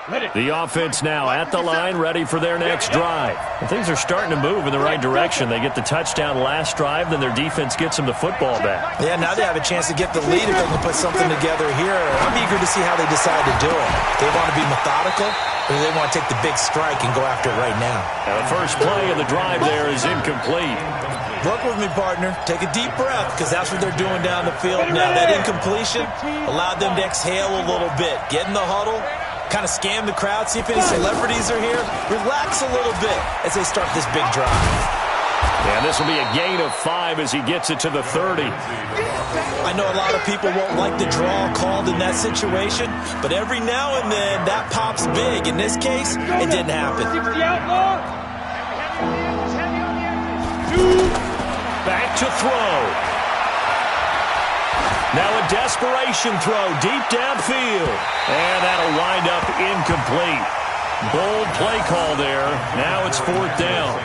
The offense now at the line, ready for their next drive. And things are starting to move in the right direction. They get the touchdown last drive, then their defense gets them the football back. Yeah, now they have a chance to get the lead if they can put something together here. I'm eager to see how they decide to do it. They want to be methodical, or they want to take the big strike and go after it right now. Now the first play of the drive there is incomplete. Work with me, partner. Take a deep breath, because that's what they're doing down the field now. That incompletion allowed them to exhale a little bit. Get in the huddle, kind of scan the crowd, see if any celebrities are here. Relax a little bit as they start this big drive. And this will be a gain of 5 as he gets it to the 30. I know a lot of people won't like the draw called in that situation, but every now and then that pops big. In this case, it didn't happen. Back to throw. Now a desperation throw deep downfield. And that'll wind up incomplete. Bold play call there. Now it's 4th down.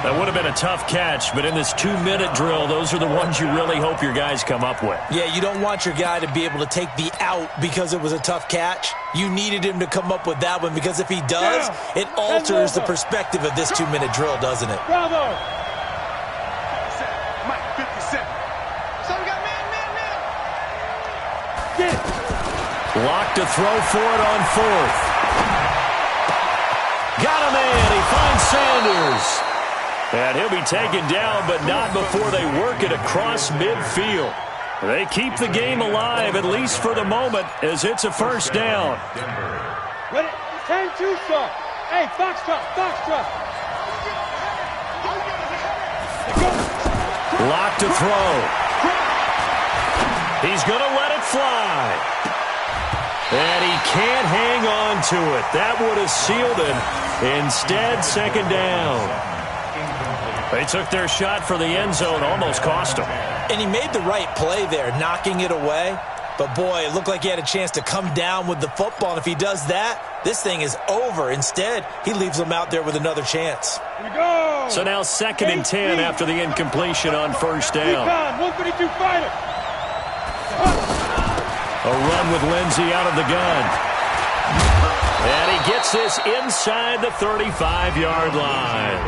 That would have been a tough catch, but in this 2-minute drill, those are the ones you really hope your guys come up with. Yeah, you don't want your guy to be able to take the out because it was a tough catch. You needed him to come up with that one, because if he does, it alters the perspective of this 2-minute drill, doesn't it? Bravo. Mike, 57. So we got man. Get it. Locked to throw for it on 4th. Got a man. He finds Sanders. And he'll be taken down, but not before they work it across midfield. They keep the game alive, at least for the moment, as it's a 1st down. Ready? 10-2, sir. Hey, foxtrot. Lock to throw. He's going to let it fly. And he can't hang on to it. That would have sealed it. Instead, second down. They took their shot for the end zone, almost cost him. And he made the right play there, knocking it away. But, boy, it looked like he had a chance to come down with the football. And if he does that, this thing is over. Instead, he leaves him out there with another chance. Here we go. So now 2nd and 10 after the incompletion on first down. 132 fighter. A run with Lindsey out of the gun. And he gets this inside the 35-yard line.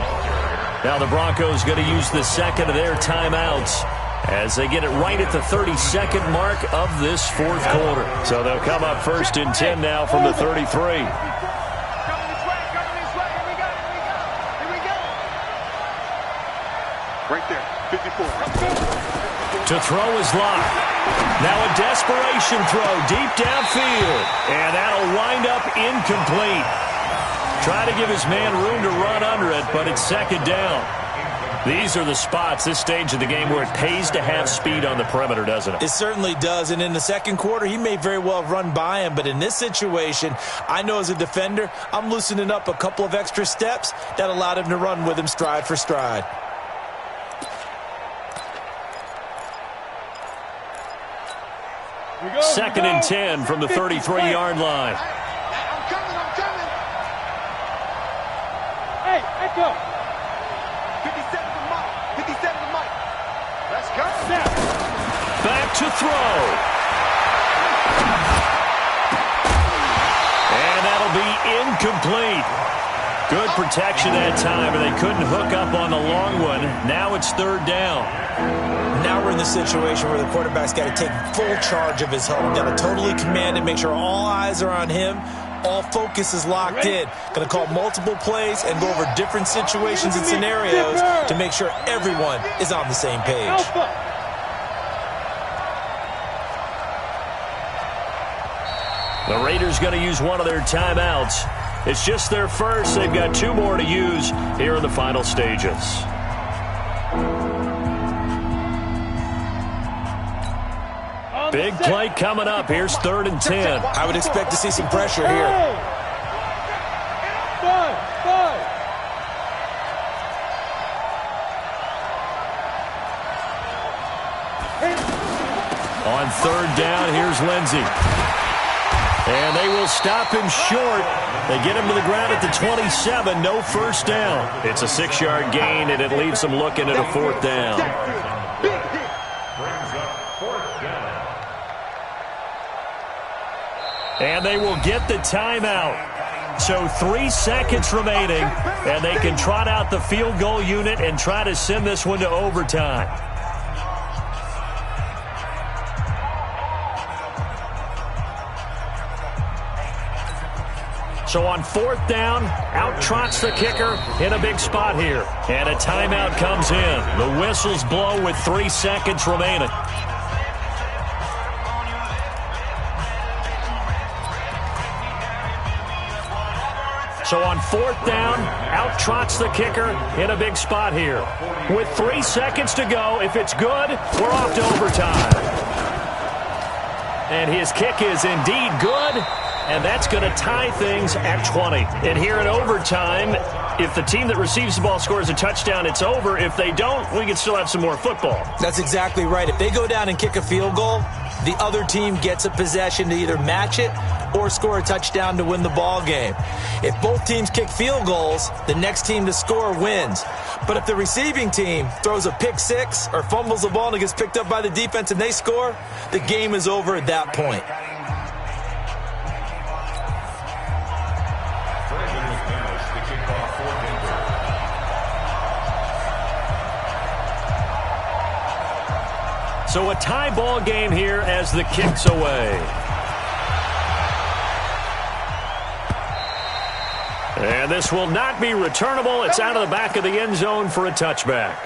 Now the Broncos going to use the second of their timeouts as they get it right at the 32nd mark of this fourth quarter. So they'll come up 1st and 10 now from the 33. Right there, 54. To throw is locked. Now a desperation throw deep downfield. And that'll wind up incomplete. Try to give his man room to run under it, but it's second down. These are the spots, this stage of the game, where it pays to have speed on the perimeter, doesn't it? It certainly does, and in the second quarter, he may very well have run by him, but in this situation, I know as a defender, I'm loosening up a couple of extra steps that allowed him to run with him stride for stride. Second and 10 from the 33-yard line. I'm coming. Hey, echo. 57 to Mike. Let's go. Back to throw. And that'll be incomplete. Good protection that time, and they couldn't hook up on the long one. Now it's third down. Now we're in the situation where the quarterback's got to take full charge of his home. Got to totally command it, make sure all eyes are on him. All focus is locked in. Going to call multiple plays and go over different situations and scenarios to make sure everyone is on the same page. The Raiders going to use one of their timeouts. It's just their first. They've got 2 more to use here in the final stages. Big play coming up. Here's 3rd and 10. I would expect to see some pressure here. On 3rd down, here's Lindsey. And they will stop him short. They get him to the ground at the 27. No first down. It's a 6-yard gain, and it leaves them looking at a 4th down. And they will get the timeout. So 3 seconds remaining, and they can trot out the field goal unit and try to send this one to overtime. So on 4th down, out trots the kicker in a big spot here. And a timeout comes in. The whistles blow with 3 seconds remaining. So on 4th down, out trots the kicker in a big spot here. With 3 seconds to go, if it's good, we're off to overtime. And his kick is indeed good. And that's going to tie things at 20. And here in overtime, if the team that receives the ball scores a touchdown, it's over. If they don't, we can still have some more football. That's exactly right. If they go down and kick a field goal, the other team gets a possession to either match it or score a touchdown to win the ball game. If both teams kick field goals, the next team to score wins. But if the receiving team throws a pick six or fumbles the ball and it gets picked up by the defense and they score, the game is over at that point. So a tie ball game here as the kick's away. And this will not be returnable. It's out of the back of the end zone for a touchback.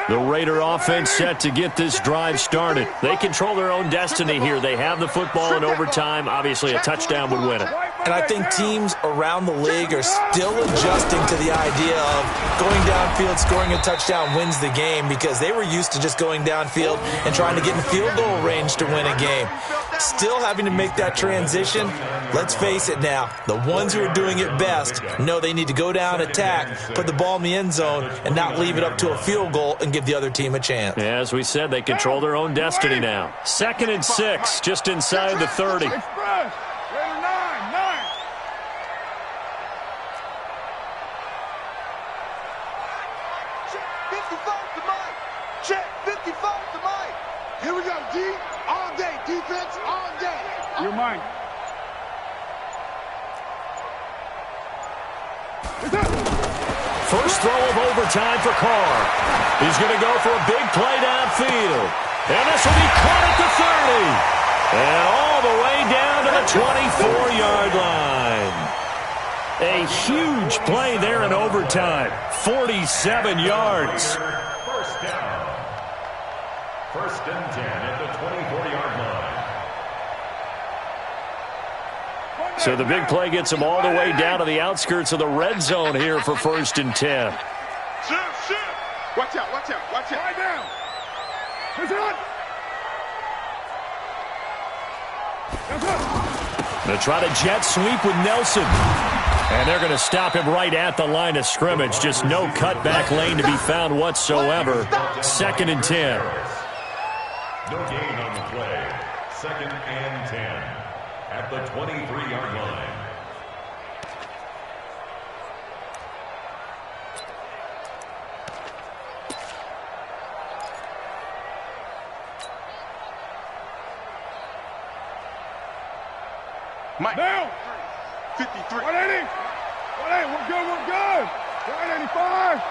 The Raider offense set to get this drive started. They control their own destiny here. They have the football in overtime. Obviously, a touchdown would win it. And I think teams around the league are still adjusting to the idea of going downfield, scoring a touchdown wins the game, because they were used to just going downfield and trying to get in field goal range to win a game. Still having to make that transition. Let's face it now, the ones who are doing it best know they need to go down, attack, put the ball in the end zone, and not leave it up to a field goal and give the other team a chance. Yeah, as we said, they control their own destiny now. 2nd and 6, just inside the 30. Express. Raider 9. Check 55 to Mike. Check 55 to Mike. Here we go, D. All day. Defense all day. You're mine. First throw of overtime for Carr. He's going to go for a big play downfield. And this will be caught at the 30. And all the way down to the 24-yard line. A huge play there in overtime. 47 yards. First down. 1st and 10 at the 24-yard line. So the big play gets him all the way down to the outskirts of the red zone here for 1st and 10. Shoot. Watch out. Lie down. Push it on. Going to try to jet sweep with Nelson. And they're going to stop him right at the line of scrimmage. Just no cutback lane to be found whatsoever. 2nd and 10. No gain on the play. 2nd and 10 at the 23-yard line. Mike. Down. 53. 180. 180. We're good. 185.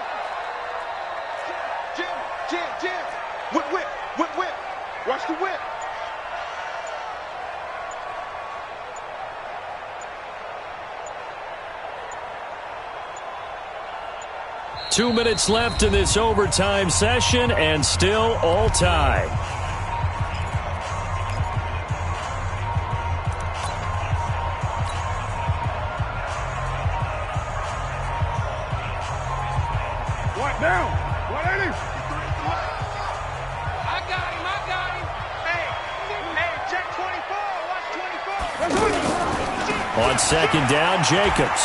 Jim. Whip. Watch the whip. Two minutes left in this overtime session, and still all tied. What down? 180. I got him. Hey, check 24. Watch 24. On 2nd down, Jacobs.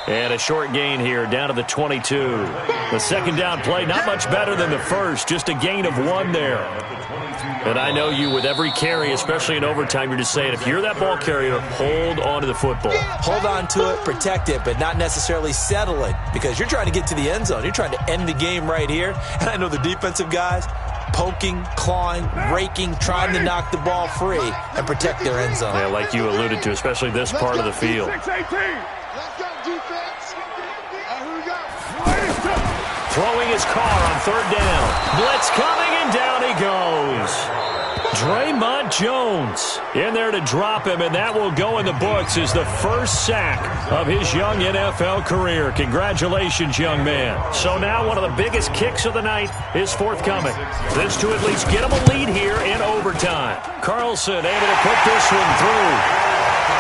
And a short gain here, down to the 22. The 2nd down play, not much better than the first, just a gain of 1 there. And I know you, with every carry, especially in overtime, you're just saying, if you're that ball carrier, hold on to the football. Hold on to it, protect it, but not necessarily settle it, because you're trying to get to the end zone. You're trying to end the game right here. And I know the defensive guys, poking, clawing, raking, trying to knock the ball free and protect their end zone. Yeah, like you alluded to, especially this part of the field. 6-18. Throwing his car on 3rd down. Blitz coming, and down he goes. Draymond Jones in there to drop him, and that will go in the books as the first sack of his young NFL career. Congratulations, young man. So now one of the biggest kicks of the night is forthcoming. This to at least get him a lead here in overtime. Carlson able to put this one through.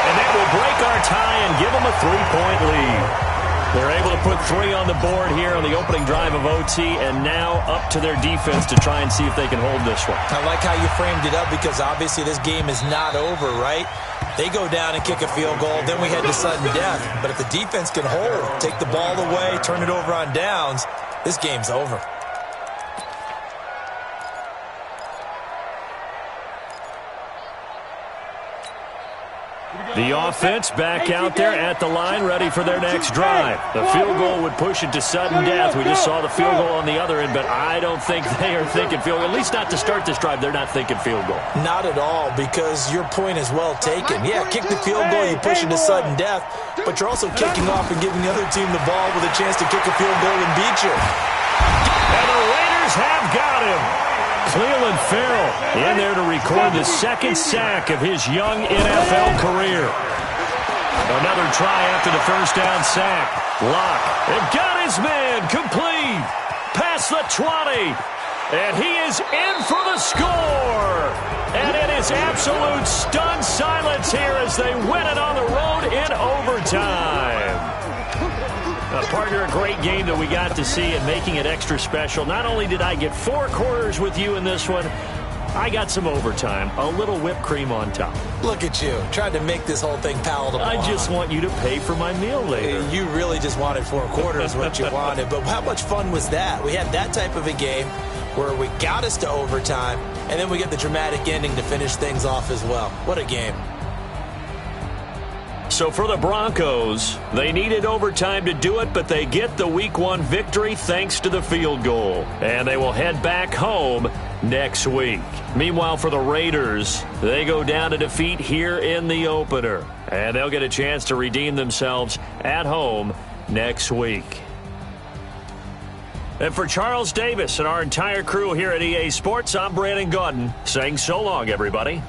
And that will break our tie and give him a 3-point lead. They're able to put 3 on the board here on the opening drive of OT, and now up to their defense to try and see if they can hold this one. I like how you framed it up, because obviously this game is not over, right? They go down and kick a field goal, then we head to sudden death. But if the defense can hold, take the ball away, turn it over on downs, this game's over. The offense back out there at the line, ready for their next drive. The field goal would push it to sudden death. We just saw the field goal on the other end, but I don't think they are thinking field goal. At least not to start this drive. They're not thinking field goal. Not at all, because your point is well taken. Yeah, kick the field goal, you push it to sudden death, but you're also kicking off and giving the other team the ball with a chance to kick a field goal and beat you. And the Raiders have got him. Cleveland Farrell in there to record the 2nd sack of his young NFL career. Another try after the first down sack. Locke, and got his man complete. Past the 20. And he is in for the score. And it is absolute stunned silence here as they win it on the road in overtime. Partner, a great game that we got to see and making it extra special. Not only did I get 4 quarters with you in this one, I got some overtime, a little whipped cream on top. Look at you, trying to make this whole thing palatable. I just want you to pay for my meal later. You really just wanted 4 quarters, what you wanted. But how much fun was that? We had that type of a game where we got us to overtime, and then we get the dramatic ending to finish things off as well. What a game. So for the Broncos, they needed overtime to do it, but they get the Week 1 victory thanks to the field goal. And they will head back home next week. Meanwhile, for the Raiders, they go down to defeat here in the opener. And they'll get a chance to redeem themselves at home next week. And for Charles Davis and our entire crew here at EA Sports, I'm Brandon Gaudin saying so long, everybody.